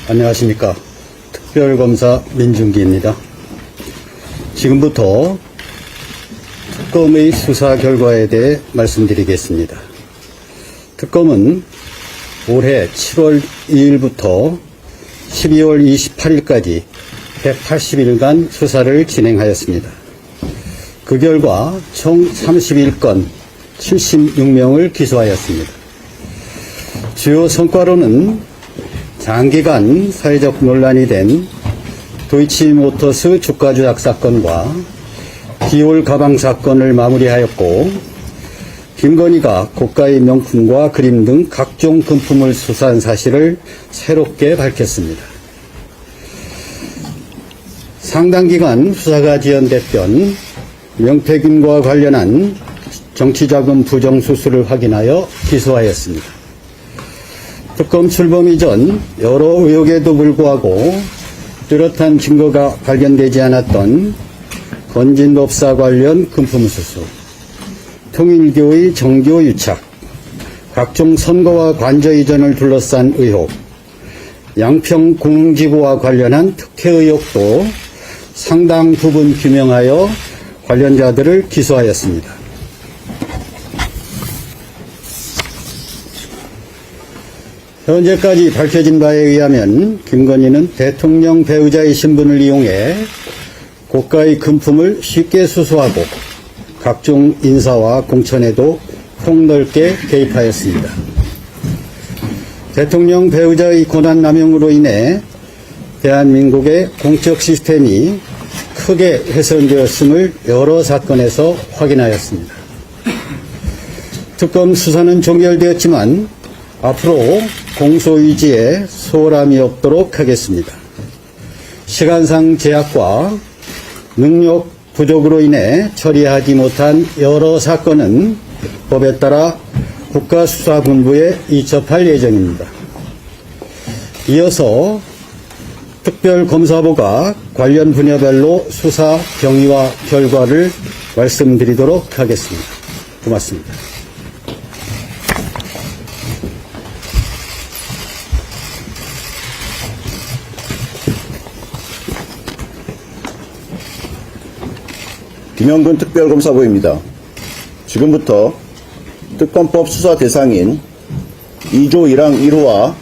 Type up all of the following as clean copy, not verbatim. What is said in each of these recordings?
안녕하십니까. 특별검사 민중기입니다. 지금부터 특검의 수사 결과에 대해 말씀드리겠습니다. 특검은 올해 7월 2일부터 12월 28일까지 180일간 수사를 진행하였습니다. 그 결과 총 31건 76명을 기소하였습니다. 주요 성과로는 장기간 사회적 논란이 된 도이치모터스 주가 조작 사건과 디올 가방 사건을 마무리하였고, 김건희가 고가의 명품과 그림 등 각종 금품을 수사한 사실을 새롭게 밝혔습니다. 상당 기간 수사가 지연됐던 명태균과 관련한 정치자금 부정수수를 확인하여 기소하였습니다. 특검 출범 이전 여러 의혹에도 불구하고 뚜렷한 증거가 발견되지 않았던 건진법사 관련 금품 수수, 통일교의 정교 유착, 각종 선거와 관저 이전을 둘러싼 의혹, 양평 공지구와 관련한 특혜 의혹도 상당 부분 규명하여 관련자들을 기소하였습니다. 현재까지 밝혀진 바에 의하면 김건희는 대통령 배우자의 신분을 이용해 고가의 금품을 쉽게 수수하고 각종 인사와 공천에도 폭넓게 개입하였습니다. 대통령 배우자의 권한남용으로 인해 대한민국의 공적 시스템이 크게 훼손되었음을 여러 사건에서 확인하였습니다. 특검 수사는 종결되었지만 앞으로 공소 유지에 소홀함이 없도록 하겠습니다. 시간상 제약과 능력 부족으로 인해 처리하지 못한 여러 사건은 법에 따라 국가수사본부에 이첩할 예정입니다. 이어서 특별검사부가 관련 분야별로 수사 경위와 결과를 말씀드리도록 하겠습니다. 고맙습니다. 김영근 특별검사부입니다. 지금부터 특검법 수사 대상인 2조 1항 1호와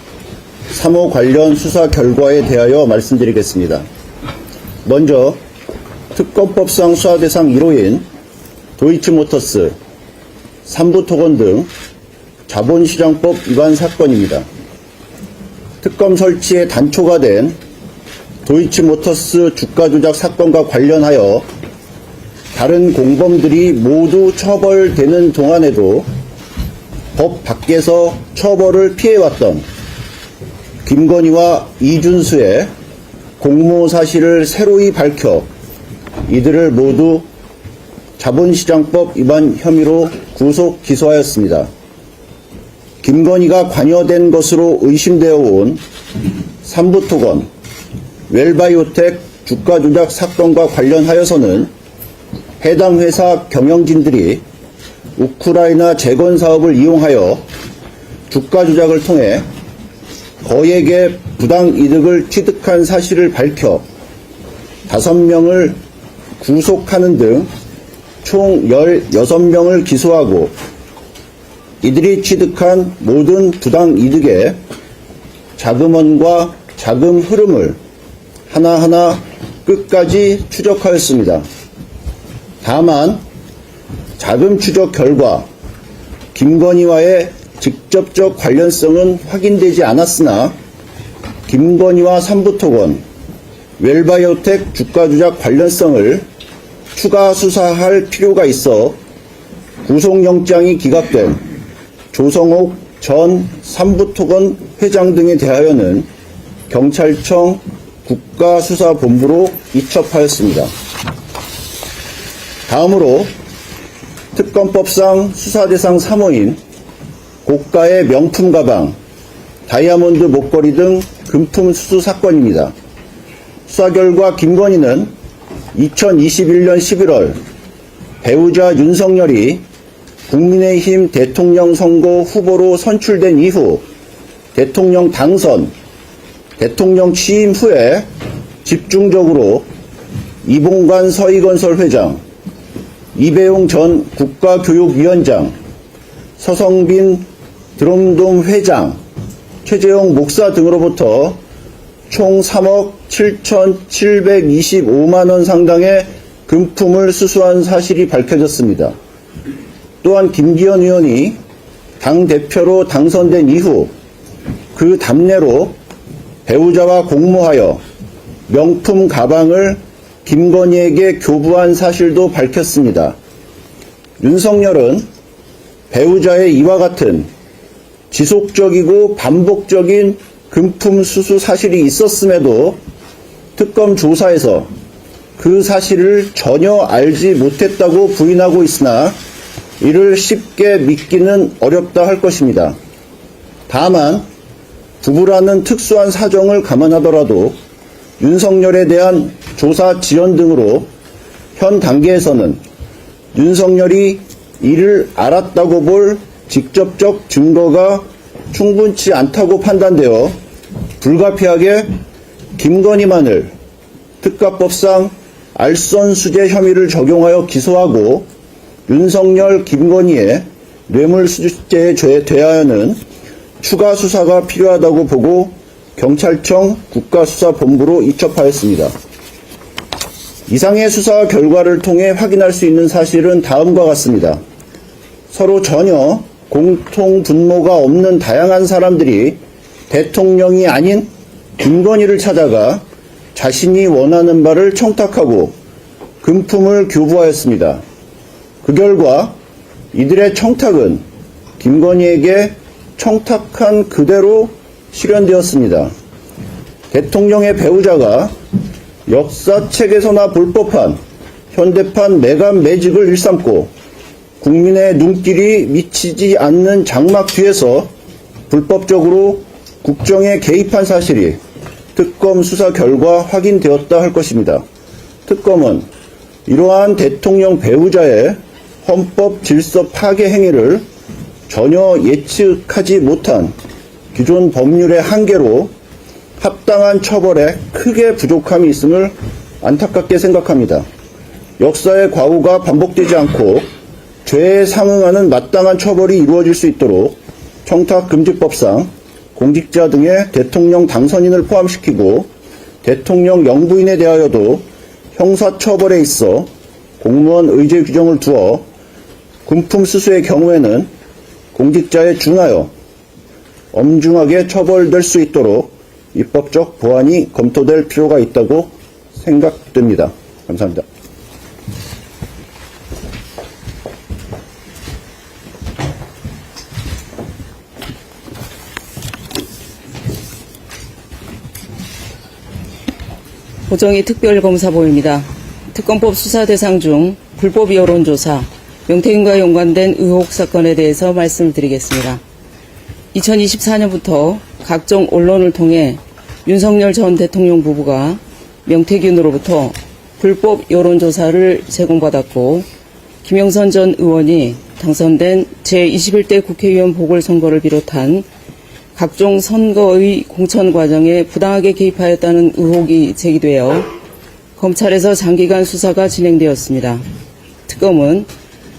3호 관련 수사 결과에 대하여 말씀드리겠습니다. 먼저 특검법상 수사 대상 1호인 도이치모터스, 삼부토건 등 자본시장법 위반 사건입니다. 특검 설치에 단초가 된 도이치모터스 주가 조작 사건과 관련하여 다른 공범들이 모두 처벌되는 동안에도 법 밖에서 처벌을 피해왔던 김건희와 이준수의 공모 사실을 새로이 밝혀 이들을 모두 자본시장법 위반 혐의로 구속 기소하였습니다. 김건희가 관여된 것으로 의심되어 온 삼부토건, 웰바이오텍 주가 조작 사건과 관련하여서는 해당 회사 경영진들이 우크라이나 재건 사업을 이용하여 주가 조작을 통해 거액의 부당 이득을 취득한 사실을 밝혀 5명을 구속하는 등 총 16명을 기소하고 이들이 취득한 모든 부당 이득의 자금원과 자금 흐름을 하나하나 끝까지 추적하였습니다. 다만 자금 추적 결과 김건희와의 직접적 관련성은 확인되지 않았으나 김건희와 삼부토건, 웰바이오텍 주가 조작 관련성을 추가 수사할 필요가 있어 구속영장이 기각된 조성옥 전 삼부토건 회장 등에 대하여는 경찰청 국가수사본부로 이첩하였습니다. 다음으로 특검법상 수사대상 3호인 고가의 명품 가방, 다이아몬드 목걸이 등 금품 수수 사건입니다. 수사 결과 김건희는 2021년 11월 배우자 윤석열이 국민의힘 대통령 선거 후보로 선출된 이후 대통령 당선, 대통령 취임 후에 집중적으로 이봉관 서희건설 회장, 이배용 전 국가교육위원장, 서성빈 드럼돔 회장, 최재형 목사 등으로부터 총 3억 7,725만 원 상당의 금품을 수수한 사실이 밝혀졌습니다. 또한 김기현 의원이 당대표로 당선된 이후 그 답례로 배우자와 공모하여 명품 가방을 김건희에게 교부한 사실도 밝혔습니다. 윤석열은 배우자의 이와 같은 지속적이고 반복적인 금품 수수 사실이 있었음에도 특검 조사에서 그 사실을 전혀 알지 못했다고 부인하고 있으나 이를 쉽게 믿기는 어렵다 할 것입니다. 다만 부부라는 특수한 사정을 감안하더라도 윤석열에 대한 조사 지연 등으로 현 단계에서는 윤석열이 이를 알았다고 볼 직접적 증거가 충분치 않다고 판단되어 불가피하게 김건희만을 특가법상 알선수재 혐의를 적용하여 기소하고 윤석열, 김건희의 뇌물수수죄에 대하여는 추가 수사가 필요하다고 보고 경찰청 국가수사본부로 이첩하였습니다. 이상의 수사 결과를 통해 확인할 수 있는 사실은 다음과 같습니다. 서로 전혀 공통 분모가 없는 다양한 사람들이 대통령이 아닌 김건희를 찾아가 자신이 원하는 바를 청탁하고 금품을 교부하였습니다. 그 결과 이들의 청탁은 김건희에게 청탁한 그대로 실현되었습니다. 대통령의 배우자가 역사책에서나 볼 법한 현대판 매감 매직을 일삼고 국민의 눈길이 미치지 않는 장막 뒤에서 불법적으로 국정에 개입한 사실이 특검 수사 결과 확인되었다 할 것입니다. 특검은 이러한 대통령 배우자의 헌법 질서 파괴 행위를 전혀 예측하지 못한 기존 법률의 한계로 합당한 처벌에 크게 부족함이 있음을 안타깝게 생각합니다. 역사의 과오가 반복되지 않고 죄에 상응하는 마땅한 처벌이 이루어질 수 있도록 청탁금지법상 공직자 등의 대통령 당선인을 포함시키고 대통령 영부인에 대하여도 형사처벌에 있어 공무원 의제 규정을 두어 금품 수수의 경우에는 공직자에 준하여 엄중하게 처벌될 수 있도록 입법적 보완이 검토될 필요가 있다고 생각됩니다. 감사합니다. 고정희 특별검사보입니다. 특검법 수사 대상 중 불법 여론조사, 명태균과 연관된 의혹 사건에 대해서 말씀을 드리겠습니다. 2024년부터 각종 언론을 통해 윤석열 전 대통령 부부가 명태균으로부터 불법 여론조사를 제공받았고 김영선 전 의원이 당선된 제21대 국회의원 보궐선거를 비롯한 각종 선거의 공천 과정에 부당하게 개입하였다는 의혹이 제기되어 검찰에서 장기간 수사가 진행되었습니다. 특검은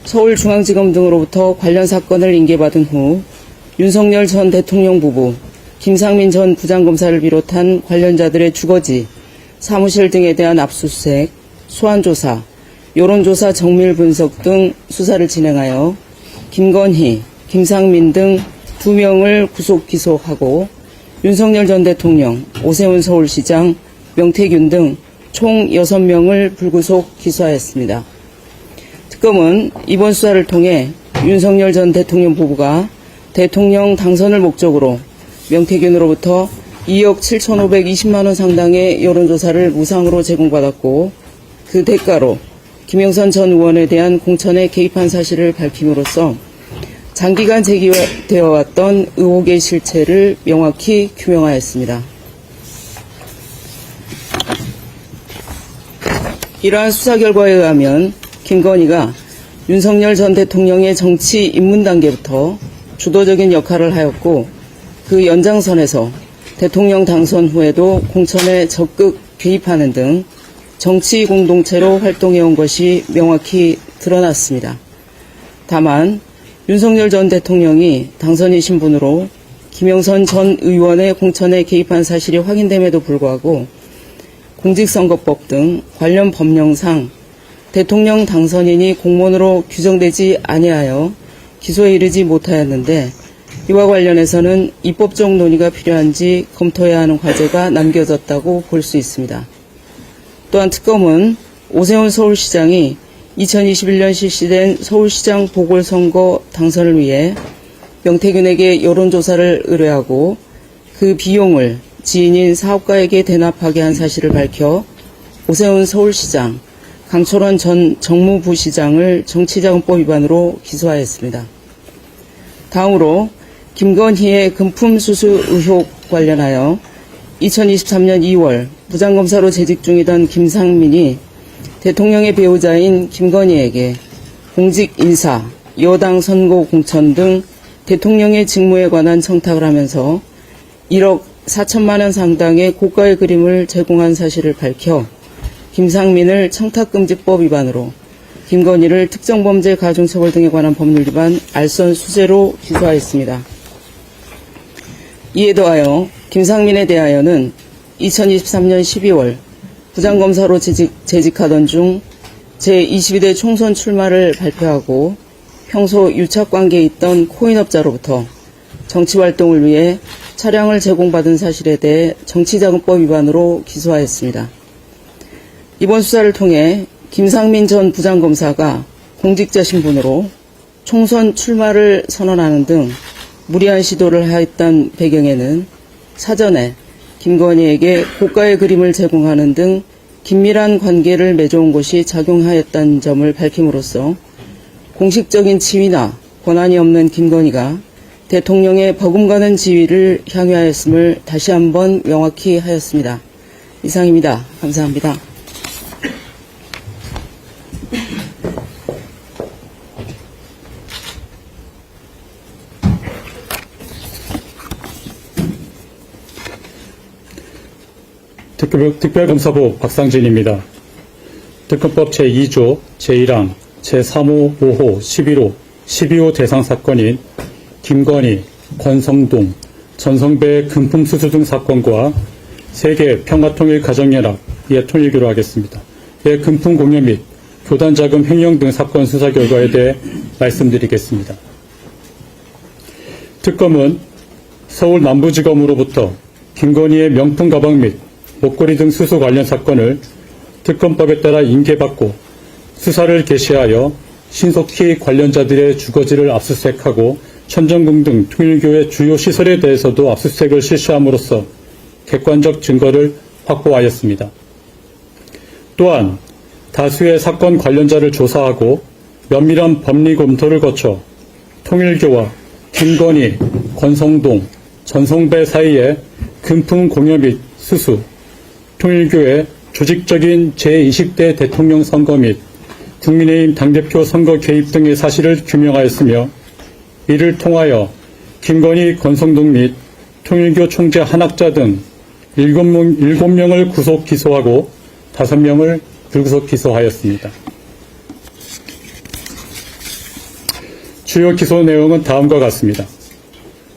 서울중앙지검 등으로부터 관련 사건을 인계받은 후 윤석열 전 대통령 부부, 김상민 전 부장검사를 비롯한 관련자들의 주거지, 사무실 등에 대한 압수수색, 소환조사, 여론조사 정밀 분석 등 수사를 진행하여 김건희, 김상민 등 2명을 구속 기소하고 윤석열 전 대통령, 오세훈 서울시장, 명태균 등 총 6명을 불구속 기소하였습니다. 특검은 이번 수사를 통해 윤석열 전 대통령 부부가 대통령 당선을 목적으로 명태균으로부터 2억 7,520만 원 상당의 여론조사를 무상으로 제공받았고 그 대가로 김영선 전 의원에 대한 공천에 개입한 사실을 밝힘으로써 장기간 제기되어 왔던 의혹의 실체를 명확히 규명하였습니다. 이러한 수사 결과에 의하면 김건희가 윤석열 전 대통령의 정치 입문 단계부터 주도적인 역할을 하였고 그 연장선에서 대통령 당선 후에도 공천에 적극 개입하는 등 정치 공동체로 활동해온 것이 명확히 드러났습니다. 다만 윤석열 전 대통령이 당선인 신분으로 김영선 전 의원의 공천에 개입한 사실이 확인됨에도 불구하고 공직선거법 등 관련 법령상 대통령 당선인이 공무원으로 규정되지 아니하여 기소에 이르지 못하였는데 이와 관련해서는 입법적 논의가 필요한지 검토해야 하는 과제가 남겨졌다고 볼 수 있습니다. 또한 특검은 오세훈 서울시장이 2021년 실시된 서울시장 보궐선거 당선을 위해 명태균에게 여론조사를 의뢰하고 그 비용을 지인인 사업가에게 대납하게 한 사실을 밝혀 오세훈 서울시장, 강철원 전 정무부시장을 정치자금법 위반으로 기소하였습니다. 다음으로 김건희의 금품 수수 의혹 관련하여 2023년 2월 부장검사로 재직 중이던 김상민이 대통령의 배우자인 김건희에게 공직 인사, 여당 선거 공천 등 대통령의 직무에 관한 청탁을 하면서 1억 4천만 원 상당의 고가의 그림을 제공한 사실을 밝혀 김상민을 청탁금지법 위반으로 김건희를 특정범죄 가중처벌 등에 관한 법률 위반 알선 수재로 기소하였습니다. 이에 더하여 김상민에 대하여는 2023년 12월 부장검사로 재직하던 중 제22대 총선 출마를 발표하고 평소 유착관계에 있던 코인업자로부터 정치활동을 위해 차량을 제공받은 사실에 대해 정치자금법 위반으로 기소하였습니다. 이번 수사를 통해 김상민 전 부장검사가 공직자 신분으로 총선 출마를 선언하는 등 무리한 시도를 하였던 배경에는 사전에 김건희에게 고가의 그림을 제공하는 등 긴밀한 관계를 맺어온 것이 작용하였다는 점을 밝힘으로써 공식적인 지위나 권한이 없는 김건희가 대통령의 버금가는 지위를 향유하였음을 다시 한번 명확히 하였습니다. 이상입니다. 감사합니다. 특별검사부 박상진입니다. 특검법 제2조 제1항 제3호, 5호, 11호, 12호 대상 사건인 김건희, 권성동, 전성배의 금품 수수 등 사건과 세계 평화통일 가정연합 통일교로 하겠습니다. 의 금품 공여 및 교단자금 횡령 등 사건 수사 결과에 대해 말씀드리겠습니다. 특검은 서울 남부지검으로부터 김건희의 명품 가방 및 목걸이 등 수수 관련 사건을 특검법에 따라 인계받고 수사를 개시하여 신속히 관련자들의 주거지를 압수수색하고 천정궁 등 통일교의 주요 시설에 대해서도 압수수색을 실시함으로써 객관적 증거를 확보하였습니다. 또한 다수의 사건 관련자를 조사하고 면밀한 법리 검토를 거쳐 통일교와 김건희, 권성동, 전성배 사이에 금품 공여 및 수수, 통일교의 조직적인 제20대 대통령 선거 및 국민의힘 당대표 선거 개입 등의 사실을 규명하였으며 이를 통하여 김건희, 권성동 및 통일교 총재 한학자 등 7명을 구속 기소하고 5명을 불구속 기소하였습니다. 주요 기소 내용은 다음과 같습니다.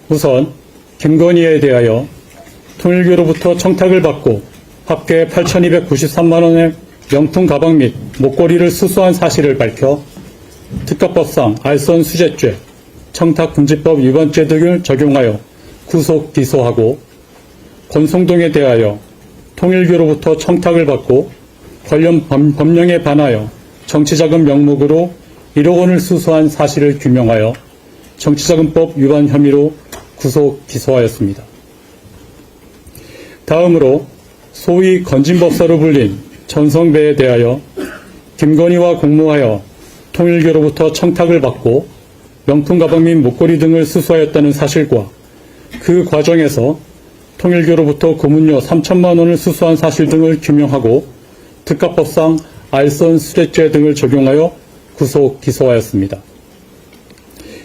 우선 김건희에 대하여 통일교로부터 청탁을 받고 합계 8,293만 원의 명품 가방 및 목걸이를 수수한 사실을 밝혀 특가법상 알선 수재죄, 청탁금지법 위반죄 등을 적용하여 구속 기소하고 권성동에 대하여 통일교로부터 청탁을 받고 관련 법령에 반하여 정치자금 명목으로 1억 원을 수수한 사실을 규명하여 정치자금법 위반 혐의로 구속 기소하였습니다. 다음으로 소위 건진법사로 불린 전성배에 대하여 김건희와 공모하여 통일교로부터 청탁을 받고 명품 가방 및 목걸이 등을 수수하였다는 사실과 그 과정에서 통일교로부터 고문료 3천만 원을 수수한 사실 등을 규명하고 특가법상 알선 수재죄 등을 적용하여 구속 기소하였습니다.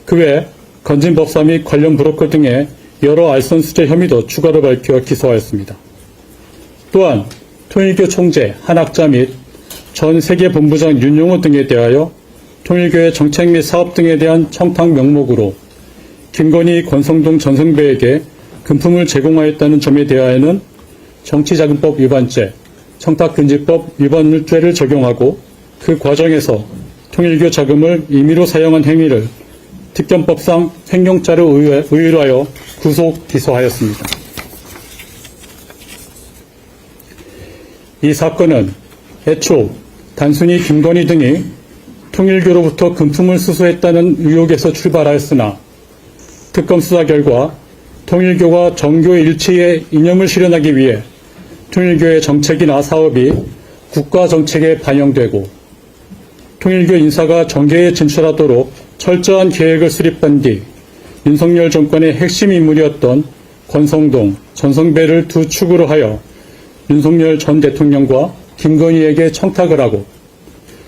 그 외 건진법사 및 관련 브로커 등의 여러 알선수재 혐의도 추가로 밝혀 기소하였습니다. 또한 통일교 총재, 한학자 및 전 세계본부장 윤용호 등에 대하여 통일교의 정책 및 사업 등에 대한 청탁 명목으로 김건희, 권성동, 전성배에게 금품을 제공하였다는 점에 대하여는 정치자금법 위반죄, 청탁금지법 위반죄를 적용하고 그 과정에서 통일교 자금을 임의로 사용한 행위를 특검법상 횡령죄로 의율하여 구속 기소하였습니다. 이 사건은 애초 단순히 김건희 등이 통일교로부터 금품을 수수했다는 의혹에서 출발하였으나 특검 수사 결과 통일교가 정교 일치의 이념을 실현하기 위해 통일교의 정책이나 사업이 국가 정책에 반영되고 통일교 인사가 정계에 진출하도록 철저한 계획을 수립한 뒤 윤석열 정권의 핵심 인물이었던 권성동, 전성배를 두 축으로 하여 윤석열 전 대통령과 김건희에게 청탁을 하고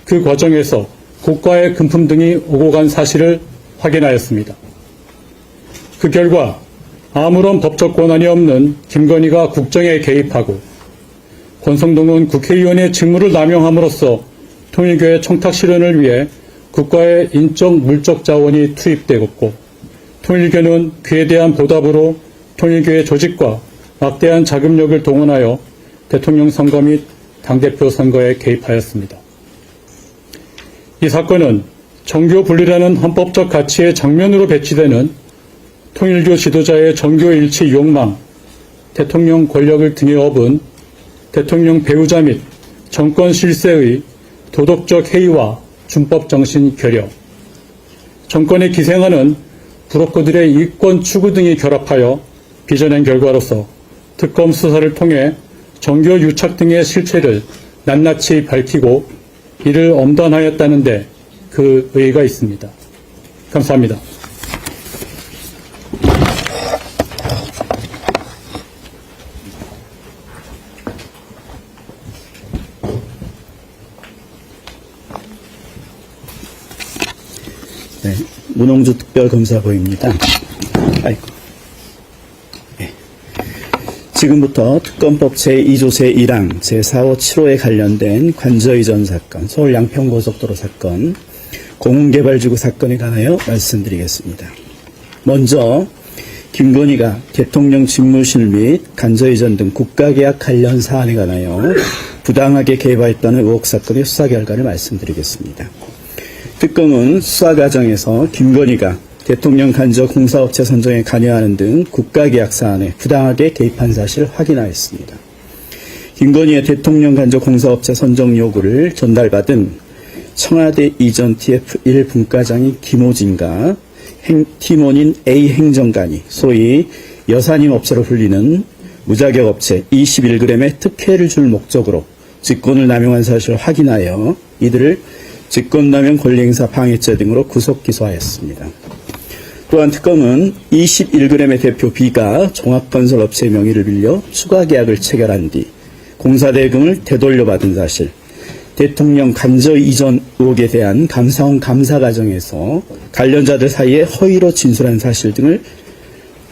그 과정에서 고가의 금품 등이 오고 간 사실을 확인하였습니다. 그 결과 아무런 법적 권한이 없는 김건희가 국정에 개입하고 권성동은 국회의원의 직무를 남용함으로써 통일교의 청탁 실현을 위해 국가의 인적 물적 자원이 투입되었고 통일교는 그에 대한 보답으로 통일교의 조직과 막대한 자금력을 동원하여 대통령 선거 및 당대표 선거에 개입하였습니다. 이 사건은 정교 분리라는 헌법적 가치의 정면으로 배치되는 통일교 지도자의 정교 일치 욕망, 대통령 권력을 등에 업은 대통령 배우자 및 정권 실세의 도덕적 해이와 준법 정신 결여, 정권에 기생하는 브로커들의 이권 추구 등이 결합하여 빚어낸 결과로서 특검 수사를 통해 정교 유착 등의 실체를 낱낱이 밝히고 이를 엄단하였다는데 그 의의가 있습니다. 감사합니다. 네, 문홍주 특별검사보입니다. 지금부터 특검법 제2조 제1항 제4호 7호에 관련된 관저이전 사건, 서울 양평고속도로 사건, 공개발지구 사건에 관하여 말씀드리겠습니다. 먼저 김건희가 대통령 집무실 및 관저이전 등 국가계약 관련 사안에 관하여 부당하게 개입했다는 의혹 사건의 수사 결과를 말씀드리겠습니다. 특검은 수사 과정에서 김건희가 대통령 간접 공사업체 선정에 관여하는 등 국가계약 사안에 부당하게 개입한 사실을 확인하였습니다. 김건희의 대통령 간접 공사업체 선정 요구를 전달받은 청와대 이전 TF1 분과장인 김호진과 팀원인 A 행정관이 소위 여사님 업체로 불리는 무자격 업체 21g의 특혜를 줄 목적으로 직권을 남용한 사실을 확인하여 이들을 직권남용 권리행사 방해죄 등으로 구속 기소하였습니다. 또한 특검은 21g의 대표 B가 종합건설업체의 명의를 빌려 추가 계약을 체결한 뒤 공사대금을 되돌려받은 사실, 대통령 간저 이전 의혹에 대한 감사원 감사 과정에서 관련자들 사이에 허위로 진술한 사실 등을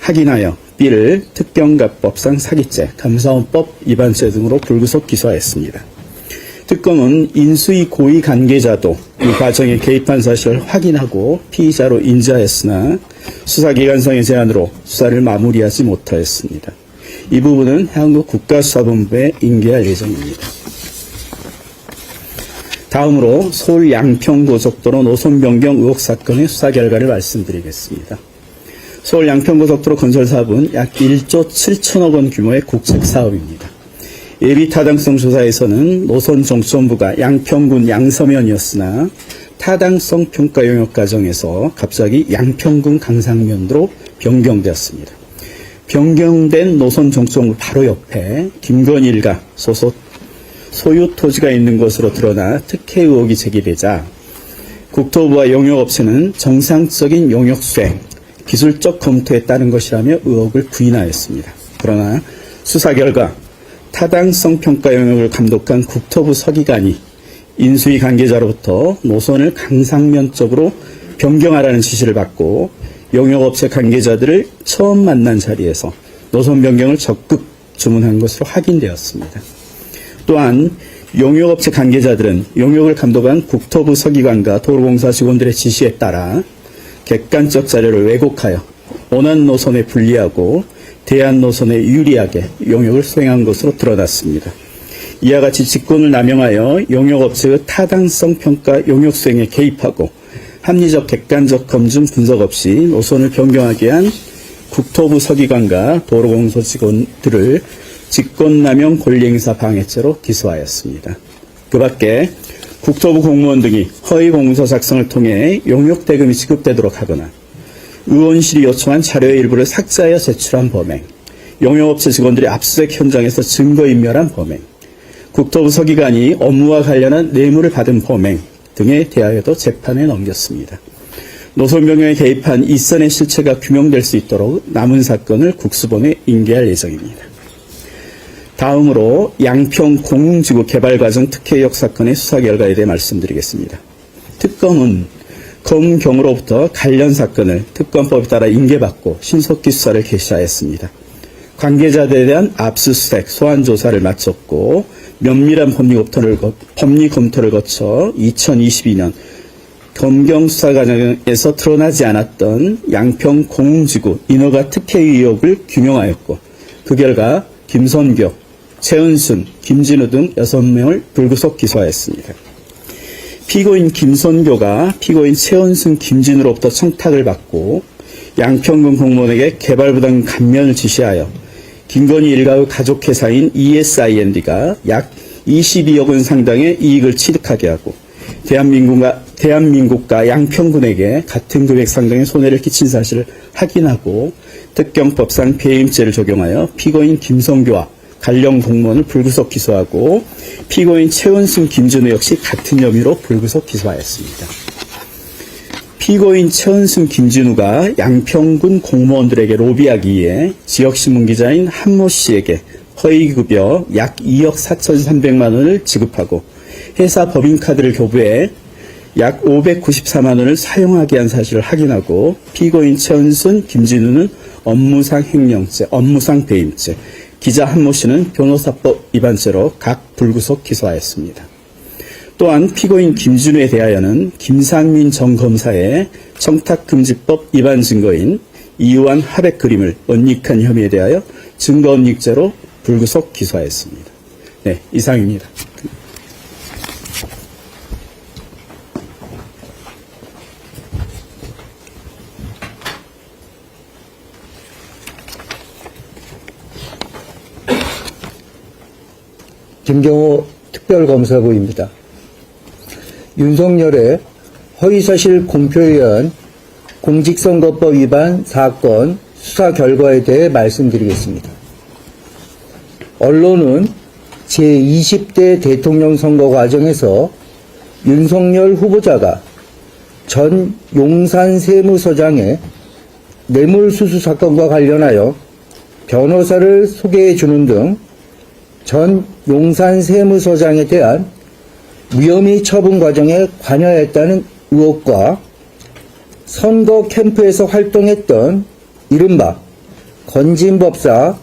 확인하여 B를 특경가법상 사기죄, 감사원법 위반죄 등으로 불구속 기소하였습니다. 특검은 인수위 고위 관계자도 이 과정에 개입한 사실을 확인하고 피의자로 인지하였으나 수사기관상의 제한으로 수사를 마무리하지 못하였습니다. 이 부분은 한국 국가수사본부에 인계할 예정입니다. 다음으로 서울 양평고속도로 노선 변경 의혹 사건의 수사 결과를 말씀드리겠습니다. 서울 양평고속도로 건설 사업은 약 1조 7천억 원 규모의 국책 사업입니다. 예비 타당성 조사에서는 노선 정수본부가 양평군 양서면이었으나 타당성 평가 용역 과정에서 갑자기 양평군 강상면으로 변경되었습니다. 변경된 노선 정수본부 바로 옆에 김건희 일가 소속 소유 토지가 있는 것으로 드러나 특혜 의혹이 제기되자 국토부와 용역업체는 정상적인 용역 수행, 기술적 검토에 따른 것이라며 의혹을 부인하였습니다. 그러나 수사 결과 타당성 평가 영역을 감독한 국토부 서기관이 인수위 관계자로부터 노선을 강상면 쪽으로 변경하라는 지시를 받고 용역업체 관계자들을 처음 만난 자리에서 노선 변경을 적극 주문한 것으로 확인되었습니다. 또한 용역업체 관계자들은 용역을 감독한 국토부 서기관과 도로공사 직원들의 지시에 따라 객관적 자료를 왜곡하여 원안 노선에 불리하고 대안 노선에 유리하게 용역을 수행한 것으로 드러났습니다. 이와 같이 직권을 남용하여 용역업체의 타당성 평가 용역 수행에 개입하고 합리적 객관적 검증 분석 없이 노선을 변경하게 한 국토부 서기관과 도로공사 직원들을 직권남용 권리행사 방해죄로 기소하였습니다. 그 밖에 국토부 공무원 등이 허위 공문서 작성을 통해 용역 대금이 지급되도록 하거나 의원실이 요청한 자료의 일부를 삭제하여 제출한 범행, 용역업체 직원들이 압수수색 현장에서 증거인멸한 범행, 국토부 서기관이 업무와 관련한 뇌물을 받은 범행 등에 대하여도 재판에 넘겼습니다. 노선 변경에 개입한 이선의 실체가 규명될 수 있도록 남은 사건을 국수본에 인계할 예정입니다. 다음으로 양평 공흥지구 개발과정 특혜의혹 사건의 수사 결과에 대해 말씀드리겠습니다. 특검은 검경으로부터 관련 사건을 특검법에 따라 인계받고 신속히 수사를 개시하였습니다. 관계자들에 대한 압수수색, 소환조사를 마쳤고 면밀한 법리 검토를 거쳐 2022년 검경 수사 과정에서 드러나지 않았던 양평 공흥지구 인허가 특혜 의혹을 규명하였고 그 결과 김선교, 최은순, 김진우 등 6명을 불구속 기소하였습니다. 피고인 김선교가 피고인 최은순, 김진우로부터 청탁을 받고 양평군 공무원에게 개발부담 감면을 지시하여 김건희 일가의 가족회사인 ESIND가 약 22억 원 상당의 이익을 취득하게 하고 대한민국과 양평군에게 같은 금액 상당의 손해를 끼친 사실을 확인하고 특경법상 배임죄를 적용하여 피고인 김선교와 관련 공무원을 불구속 기소하고 피고인 최은순, 김진우 역시 같은 혐의로 불구속 기소하였습니다. 피고인 최은순, 김진우가 양평군 공무원들에게 로비하기 위해 지역신문 기자인 한모 씨에게 허위급여 약 2억 4,300만 원을 지급하고 회사 법인카드를 교부해 약 594만 원을 사용하게 한 사실을 확인하고 피고인 최은순, 김진우는 업무상 횡령죄, 업무상 배임죄, 기자 한모 씨는 변호사법 위반죄로 각 불구속 기소하였습니다. 또한 피고인 김진우에 대하여는 김상민 전 검사의 청탁금지법 위반 증거인 이유한 하백 그림을 언닉한 혐의에 대하여 증거 언닉죄로 불구속 기소하였습니다. 네, 이상입니다. 김경호 특별검사부입니다. 윤석열의 허위사실 공표에 의한 공직선거법 위반 사건 수사 결과에 대해 말씀드리겠습니다. 언론은 제20대 대통령 선거 과정에서 윤석열 후보자가 전 용산 세무서장의 뇌물수수 사건과 관련하여 변호사를 소개해 주는 등 전 용산 세무서장에 대한 무혐의 처분 과정에 관여했다는 의혹과 선거 캠프에서 활동했던 이른바 건진법사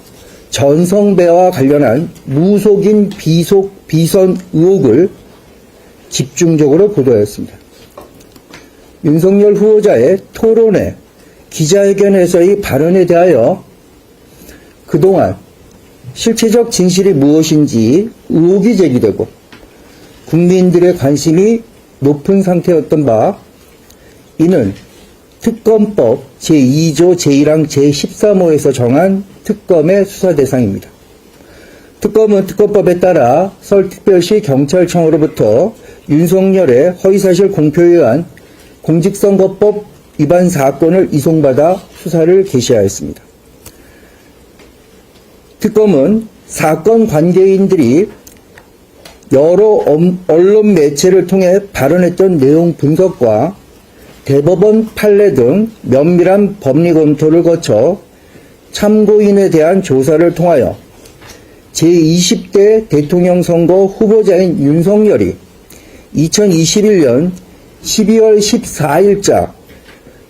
전성배와 관련한 무속인 비선 의혹을 집중적으로 보도했습니다. 윤석열 후보자의 토론회, 기자회견에서의 발언에 대하여 그동안 실체적 진실이 무엇인지 의혹이 제기되고 국민들의 관심이 높은 상태였던 바, 이는 특검법 제2조 제1항 제13호에서 정한 특검의 수사 대상입니다. 특검은 특검법에 따라 서울특별시 경찰청으로부터 윤석열의 허위사실 공표에 의한 공직선거법 위반 사건을 이송받아 수사를 개시하였습니다. 특검은 사건 관계인들이 여러 언론 매체를 통해 발언했던 내용 분석과 대법원 판례 등 면밀한 법리 검토를 거쳐 참고인에 대한 조사를 통하여 제20대 대통령 선거 후보자인 윤석열이 2021년 12월 14일자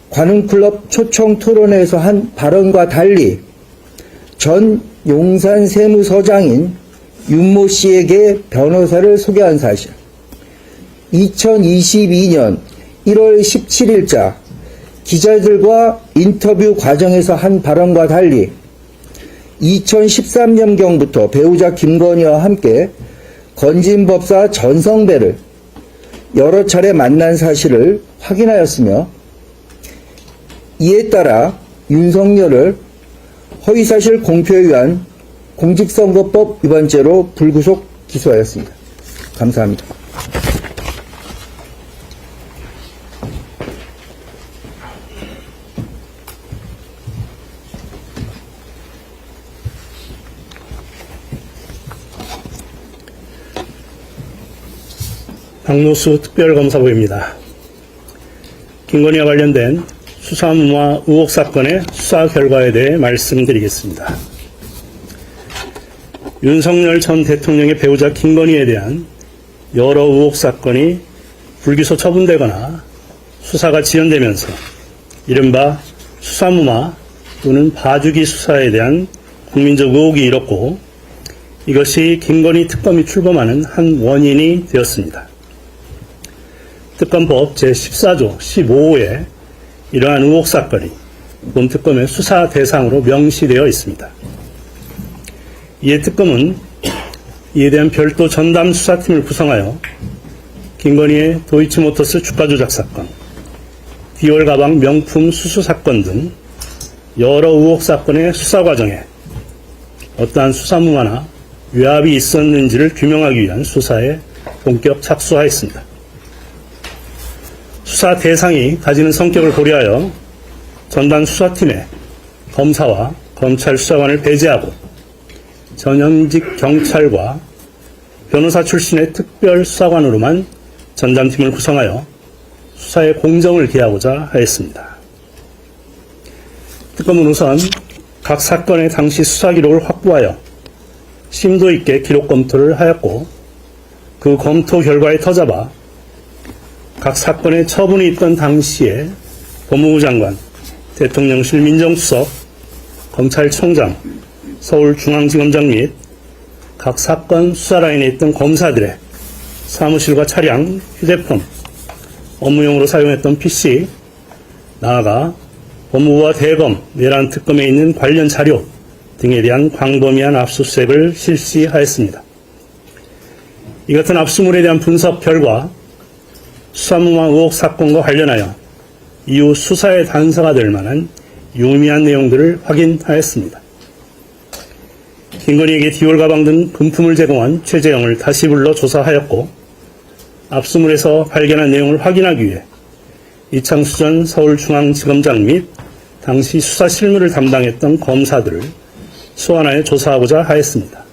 관훈클럽 초청 토론회에서 한 발언과 달리 전 용산 세무서장인 윤모 씨에게 변호사를 소개한 사실, 2022년 1월 17일자 기자들과 인터뷰 과정에서 한 발언과 달리 2013년경부터 배우자 김건희와 함께 건진법사 전성배를 여러 차례 만난 사실을 확인하였으며, 이에 따라 윤석열을 허위사실 공표에 의한 공직선거법 위반죄로 불구속 기소하였습니다. 감사합니다. 박노수 특별검사부입니다. 김건희와 관련된 수사무마 의혹 사건의 수사 결과에 대해 말씀드리겠습니다. 윤석열 전 대통령의 배우자 김건희에 대한 여러 의혹 사건이 불기소 처분되거나 수사가 지연되면서 이른바 수사무마 또는 봐주기 수사에 대한 국민적 의혹이 일었고, 이것이 김건희 특검이 출범하는 한 원인이 되었습니다. 특검법 제14조 15호에 이러한 의혹 사건이 본 특검의 수사 대상으로 명시되어 있습니다. 이에 특검은 이에 대한 별도 전담 수사팀을 구성하여 김건희의 도이치모터스 주가 조작 사건, 디올 가방 명품 수수 사건 등 여러 의혹 사건의 수사 과정에 어떠한 수사무마나 외압이 있었는지를 규명하기 위한 수사에 본격 착수하였습니다. 수사 대상이 가지는 성격을 고려하여 전담 수사팀에 검사와 검찰 수사관을 배제하고 전현직 경찰과 변호사 출신의 특별 수사관으로만 전담팀을 구성하여 수사의 공정을 기하고자 하였습니다. 특검은 우선 각 사건의 당시 수사 기록을 확보하여 심도 있게 기록 검토를 하였고, 그 검토 결과에 터잡아 각 사건의 처분이 있던 당시에 법무부 장관, 대통령실 민정수석, 검찰총장, 서울중앙지검장 및 각 사건 수사 라인에 있던 검사들의 사무실과 차량, 휴대폰, 업무용으로 사용했던 PC, 나아가 법무부와 대검, 내란 특검에 있는 관련 자료 등에 대한 광범위한 압수수색을 실시하였습니다. 이 같은 압수물에 대한 분석 결과 수사무마 의혹 사건과 관련하여 이후 수사의 단서가 될 만한 유의미한 내용들을 확인하였습니다. 김건희에게 디올 가방 등 금품을 제공한 최재형을 다시 불러 조사하였고, 압수물에서 발견한 내용을 확인하기 위해 이창수 전 서울중앙지검장 및 당시 수사 실무를 담당했던 검사들을 소환하여 조사하고자 하였습니다.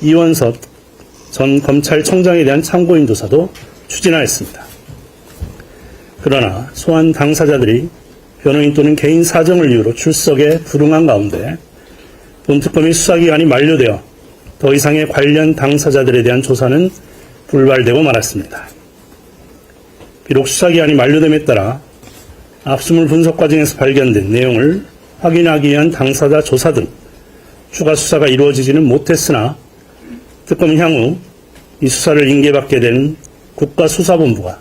이원섭 전 검찰총장에 대한 참고인 조사도 추진하였습니다. 그러나 소환 당사자들이 변호인 또는 개인 사정을 이유로 출석에 불응한 가운데 본특검의 수사기간이 만료되어 더 이상의 관련 당사자들에 대한 조사는 불발되고 말았습니다. 비록 수사기간이 만료됨에 따라 압수물 분석 과정에서 발견된 내용을 확인하기 위한 당사자 조사 등 추가 수사가 이루어지지는 못했으나, 특검은 향후 이 수사를 인계받게 되는 국가수사본부가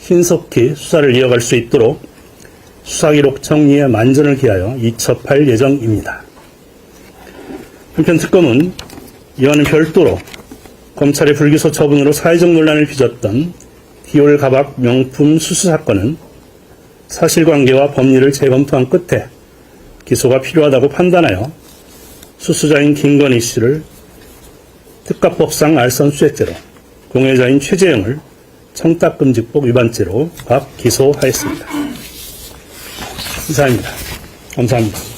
신속히 수사를 이어갈 수 있도록 수사기록 정리에 만전을 기하여 이첩할 예정입니다. 한편 특검은 이와는 별도로 검찰의 불기소 처분으로 사회적 논란을 빚었던 디올 가방 명품 수수 사건은 사실관계와 법리를 재검토한 끝에 기소가 필요하다고 판단하여 수수자인 김건희 씨를 특가법상 알선수재죄로, 공여자인 최재형을 청탁금지법 위반죄로 기소하였습니다. 이상입니다. 감사합니다.